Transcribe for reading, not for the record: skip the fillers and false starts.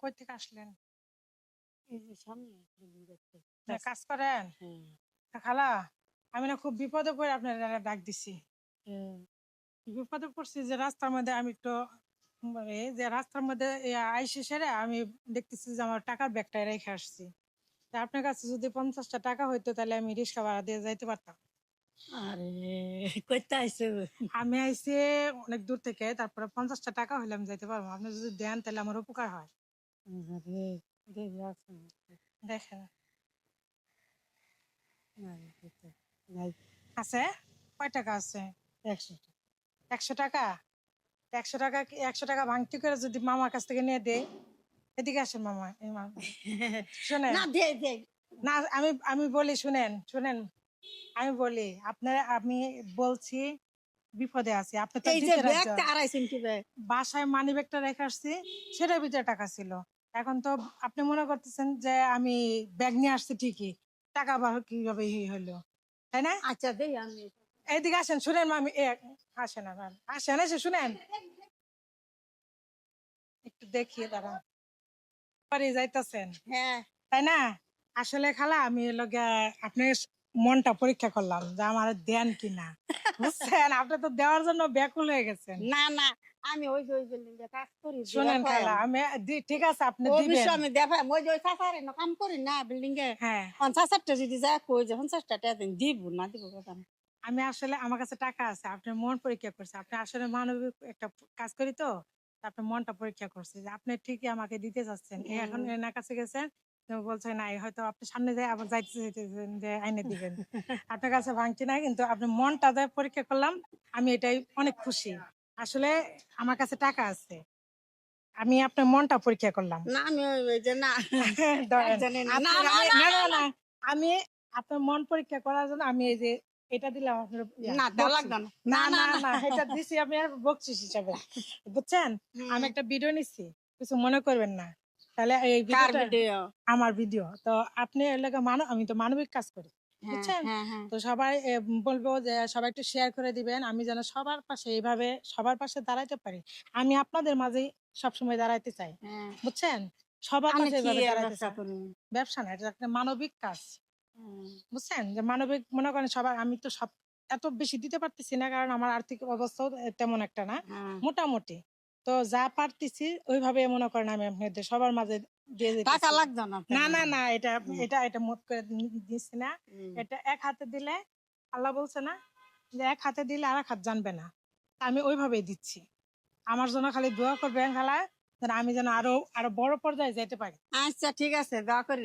কই থেকে আসলেন? এই যে সামনে দেখতে কাজ করেন? হ্যাঁ খালা, আমি না খুব বিপদে পড়ে আপনার ডাক দিছি। হ্যাঁ বিপদে পড়ছি যে রাস্তার মধ্যে আমি একটু যে রাস্তার মধ্যে আইসে সেরে আমি দেখতেছি যে আমার টাকার ব্যাগটা রেখে আসছি। তা আপনার কাছে যদি 50টা টাকা হইতো তাহলে আমি রিক্সা ভাড়া দিয়ে যাইতে পারতাম। আরে কইতে আইছো আমি আইছি অনেক দূর থেকে, তারপরে 50টা টাকা হইলে আমি যাইতে পারবো। আপনি যদি দেন তাহলে আমার উপকার হয়। আরে দেখি আছে দেখেন নাই কইতে নাই আছে, কয় টাকা আছে? 100 100 টাকা। 100 টাকা 100 টাকা ভাঙতি করে যদি মামার কাছ থেকে নিয়ে দেয়। এদিকে আসেন মামা, এই মামা শোনেন। না দে দে না, আমি আমি বলি, শুনেন শুনেন, আমি বলি আপনার, আমি বলছি বিপদে আছি, আপনি তো এই যে দিতে রাজ্য। ব্যাগটা আড়াইছেন কি ব্যাগ বাসায় মানি ব্যাগটা রেখে আসছি, সেটার ভিতরে টাকা ছিল। এখন তো আপনি মনে করতেছেন যে আমি ব্যাগ নিয়ে আসছি ঠিকই, টাকা আবার কিভাবে হইলো, তাই না? আচ্ছা দেই আমি এইদিকে আসেন, শুনেন মামি, আসেন আবার, আসেন এসে শুনেন, একটু দেখিয়ে দাঁড়া বাড়ি যাইতেছেন, হ্যাঁ তাই না? আসলে খালা আমি আপনার মনটা পরীক্ষা করলাম যে আমার দেন কিনা, বুঝছেন? আপনি তো দেওয়ার জন্য ব্যাকুল হয়ে গেছেন। না না আমি ওই বিল্ডিং এ কাজ করি দিবার শুনেন খালা, পাই আমি ঠিক আছে আপনি অবশ্য দিবেন। আমি দেখাই ওই চাচারে না কাম করি না বিল্ডিং এ হ্যাঁ, 50টা যদি যায় কই যে 50টা টাকা দিন দিব না দিব কথা না। আমি আসলে আমার কাছে টাকা আছে, আপনার মন পরীক্ষা করছে, আপনি আসলে মানবিক একটা কাজ করি তো, তা আপনার মনটা পরীক্ষা করছে যে আপনি ঠিকই আমাকে দিতে চাচ্ছেন। এখন এনার কাছে গেছেন, তো বলছে না, হয়তো আপনি সামনে যায় আবার যাইতেছেন যে আইনে দিবেন। আপনার কাছে ভাঙছি না, কিন্তু আপনার মনটা যে পরীক্ষা করলাম, আমি এটাই অনেক খুশি। আসলে আমার কাছে টাকা আছে, আমি আপনার মনটা পরীক্ষা করলাম। না আমি ওই যে না ধরেন, জানি না না আপনার না আমি না না না না না না, আমি আপনার মন পরীক্ষা করার জন্য আমি এই যে এটা দিলাম আপনার না দেওয়া বকশিস। লাগবে না না না না না না, না এটা দিছি আমি আর বকশিস হিসাবে, বুঝছেন? আমি একটা ভিডিও নিচ্ছি, কিছু মনে করবেন না। তাহলে এই কার ভিডিওটা ভিডিও আমার ভিডিও তো, আপনি এলাকা আমি তো মানবিক কাজ করি, হ্যাঁ বুঝছেন? হ্যাঁ হ্যাঁ তো সবাই বলবো যে সবাই একটু শেয়ার করে দিবেন, আমি যেন সবার পাশে এইভাবে সবার পাশে দাঁড়াইতে পারি। আমি আপনাদের মাঝেই সবসময় দাঁড়াইতে চাই, হ্যাঁ বুঝছেন? সবার আমি পাশে কি এইভাবে এর দাঁড়াইতে ব্যবসা চাই। করি ব্যবসা না, এটা একটা মানবিক কাজ, হুম, বুঝছেন? যে মানবিক মনে করেন সবার, আমি তো সব এত বেশি দিতে পারতেছি না, কারণ আমার আর্থিক অবস্থাও তেমন একটা না, হ্যাঁ মোটামুটি। তো যা পারতেছি ওইভাবে মনে করেন আমি আপনাদের সবার মাঝে দিয়ে টাকা দিতেছি। লাগতো না না আপনার না না, এটা হুম, এটা এটা মোট করে দিচ্ছি না। হুম। এটা এক হাতে দিলে, আল্লাহ বলছে না যে এক হাতে দিলে আর এক হাত জানবে না, তা আমি ওইভাবেই দিচ্ছি। আমার জন্য খালি দোয়া করবেন খালা, যেন আমি যেন আরো আরো বড় পর্যায়ে যেতে পারি। আচ্ছা ঠিক আছে দোয়া করি